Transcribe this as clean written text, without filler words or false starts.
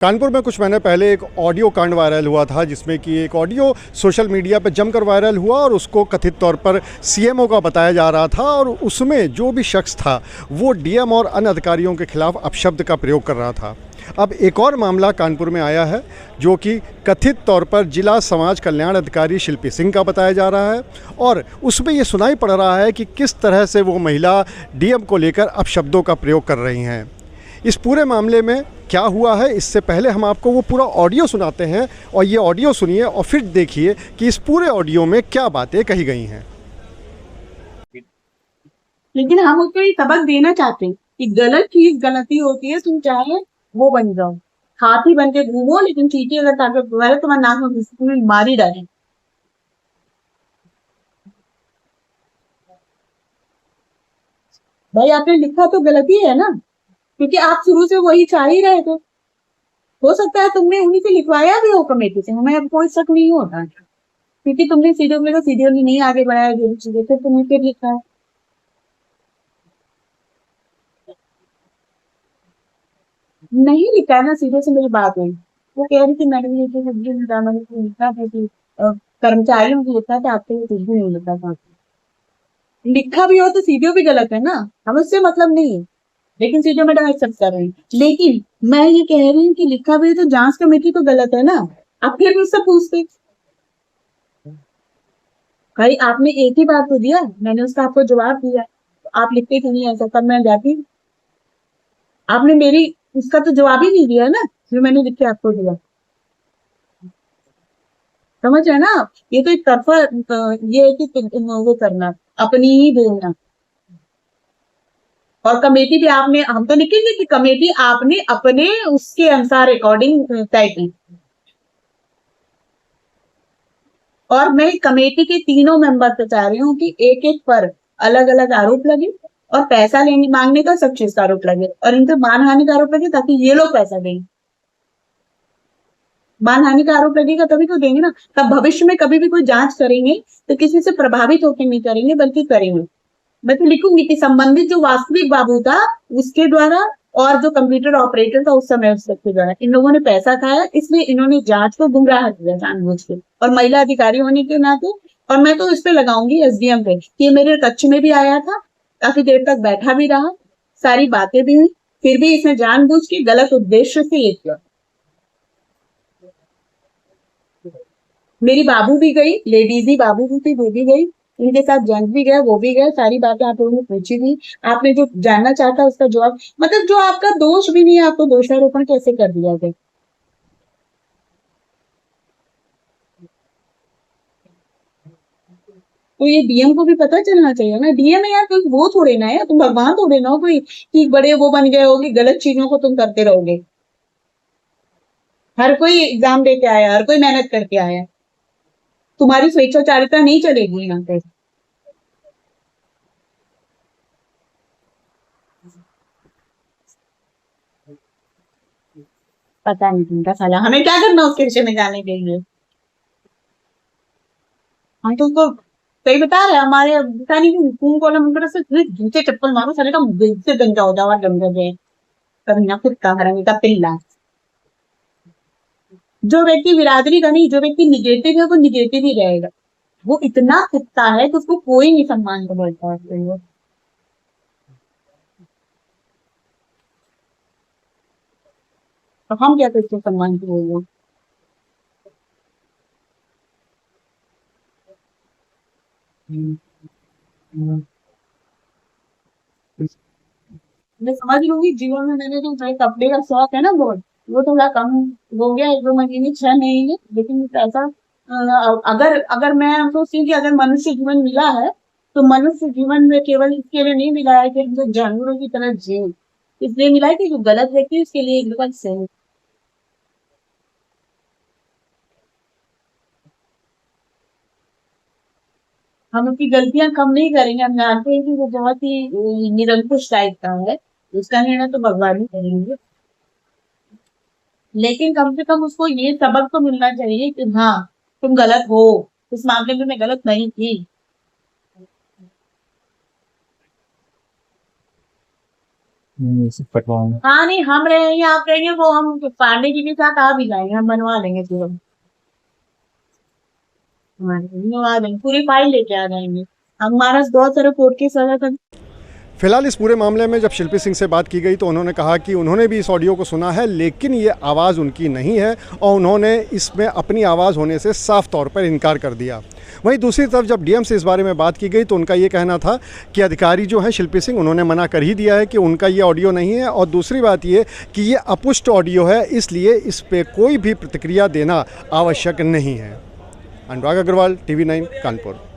कानपुर में कुछ महीने पहले एक ऑडियो कांड वायरल हुआ था जिसमें कि एक ऑडियो सोशल मीडिया पर जमकर वायरल हुआ और उसको कथित तौर पर सीएमओ का बताया जा रहा था और उसमें जो भी शख्स था वो डीएम और अन्य अधिकारियों के खिलाफ अपशब्द का प्रयोग कर रहा था। अब एक और मामला कानपुर में आया है जो कि कथित तौर पर जिला समाज कल्याण अधिकारी शिल्पी सिंह का बताया जा रहा है और उसमें ये सुनाई पड़ रहा है कि किस तरह से वो महिला डीएम को लेकर अपशब्दों का प्रयोग कर रही हैं। इस पूरे मामले में क्या हुआ है, इससे पहले हम आपको वो पूरा ऑडियो सुनाते हैं और ये ऑडियो सुनिए और फिर देखिए कि इस पूरे ऑडियो में क्या बातें कही गई हैं। लेकिन हम उसको ये सबक देना चाहते हैं कि गलत चीज गलती होती है। तुम चाहे वो बन जाओ, हाथी बन के घूमो, लेकिन चींटी अगर ताकत तुम्हारे तुम्हारे नाक में घुस तुम्हें मार ही डाले। भाई आपने लिखा तो गलती है ना, क्योंकि आप शुरू से वही चाह ही रहे थे। हो सकता है तुमने उन्हीं से लिखवाया भी हो कमेटी से, हमें अब कोई शक नहीं होता, क्योंकि तुमने सीधे को सीधे नहीं आगे बढ़ाया जो भी चीजें थे तुमने फिर लिखा है। नहीं लिखा है ना, सीधे से मेरी बात हुई। वो कह रही थी मैडम ये तो सब्जी में दाना में लिखा था कि कर्मचारियों को लिखा था, आपके लिए कुछ भी नहीं लिखा था। लिखा भी हो तो सीधे भी गलत है ना, हमें उससे मतलब नहीं है। लेकिन सीधे मैडम एक्सेप्ट कर रही है। लेकिन मैं ये कह रही हूँ कि लिखा भी हो तो जांच कमेटी तो गलत है ना। आप फिर भी उससे पूछते, भाई आपने एक ही बात तो दिया, मैंने उसका आपको जवाब दिया, तो आप लिखते क्यों नहीं ऐसा, तब मैं जाती। आपने मेरी उसका तो जवाब ही नहीं दिया ना जो मैंने लिख के आपको दिया। समझ रहे ना आप? ये तो एक तरफा ये है कि वो करना, अपनी ही बोलना। और कमेटी भी आपने, हम तो लिखेंगे कि कमेटी आपने अपने उसके अनुसार अकॉर्डिंग तय की। और मैं कमेटी के तीनों मेंबर से चाह रही हूँ कि एक एक पर अलग अलग आरोप लगे और पैसा लेने मांगने का सब चीज का आरोप लगे और इनसे मानहानि का आरोप लगे, ताकि ये लोग पैसा दें। मानहानि का आरोप लगेगा तभी तो देंगे ना। तब भविष्य में कभी भी कोई जांच करेंगे तो किसी से प्रभावित होकर नहीं करेंगे, बल्कि करेंगे। मैं तो लिखूंगी कि संबंधित जो वास्तविक बाबू था उसके द्वारा और जो कंप्यूटर ऑपरेटर था उस समय उस व्यक्ति द्वारा इन लोगों ने पैसा खाया, इसलिए इन्होंने जांच को गुमराह किया जानबूझ के, और महिला अधिकारी होने के नाते। और मैं तो इस पे लगाऊंगी एसडीएम पे कि ये मेरे कक्ष में भी आया था, काफी देर तक बैठा भी रहा, सारी बातें भी हुई, फिर भी इसने जानबूझ के गलत उद्देश्य से ये किया। मेरी बाबू भी गई, लेडीज ही बाबू भी थी, वो भी गई, उनके साथ जेंट्स भी गए, वो भी गए, सारी बातें आप लोगों ने पूछी थी। आपने जो जानना चाहता उसका जवाब, मतलब जो आपका दोष भी नहीं है आपको दोषारोपण कैसे कर दिया गया। तो ये डीएम को भी पता चलना चाहिए ना। डीएम है यार, कोई वो थोड़े ना है, तुम भगवान थोड़े ना हो कोई कि बड़े वो बन गए हो कि गलत चीजों को तुम करते रहोगे। हर कोई एग्जाम दे के आया, हर कोई मेहनत करके आया। तुम्हारी स्वेच्छाचारिता नहीं चलेगी यहाँ पे। पता नहीं तुमका साला, हमें क्या करना उसके विषय में जाने के लिए। हम तो उसको सही बता रहे हैं, हमारे पता नहीं कि तुम को ना मुझे से जूते चप्पल मारो सारे का मुंह से गंजा हो जावा गंजा जाए। कभी ना खुद का हरामी का पिल्ला। जो व्यक्ति बिरादरी का नहीं, जो व्यक्ति निगेटिव है वो निगेटिव ही रहेगा। वो इतना कुत्ता है कि उसको कोई नहीं सम्मान को बोलता है। तो हम क्या करते हैं सम्मान की बोल। मैं समझ लूंगी, जीवन में मैंने जो मेरे कपड़े का शौक है ना बहुत, वो थोड़ा कम हो गया, 1-2 महीने 6 महीने। लेकिन ऐसा अगर अगर मैं सोचती हूँ कि अगर मनुष्य जीवन मिला है तो मनुष्य जीवन में केवल इसके लिए नहीं मिला है कि हम जो जानवरों की तरह जिए, इसलिए मिला है कि जो गलत व्यक्ति है उसके लिए एक बार सही। हम उसकी गलतियां कम नहीं करेंगे, हम जानते हैं कि वो बहुत ही निरंकुश टाइप का है, उसका निर्णय तो भगवान ही करेंगे। लेकिन कम से कम उसको ये सबक तो मिलना चाहिए कि हाँ तुम गलत हो, इस मामले में मैं गलत नहीं थी। हाँ नहीं, हम रहेंगे, आप रहेंगे, वो हम पांडे जी के साथ आ भी जाएंगे, हम बनवा लेंगे पूरा। हाँ, बनवा देंगे, पूरी फाइल लेके आ जाएंगे। हमारा बहुत सारा कोर्ट केस लगा था। फिलहाल इस पूरे मामले में जब शिल्पी सिंह से बात की गई तो उन्होंने कहा कि उन्होंने भी इस ऑडियो को सुना है, लेकिन ये आवाज़ उनकी नहीं है और उन्होंने इसमें अपनी आवाज़ होने से साफ तौर पर इनकार कर दिया। वहीं दूसरी तरफ जब डीएम से इस बारे में बात की गई तो उनका ये कहना था कि अधिकारी जो हैं शिल्पी सिंह, उन्होंने मना कर ही दिया है कि उनका ये ऑडियो नहीं है, और दूसरी बात ये कि ये अपुष्ट ऑडियो है, इसलिए इस पर कोई भी प्रतिक्रिया देना आवश्यक नहीं है। अनुराग अग्रवाल, TV9 कानपुर।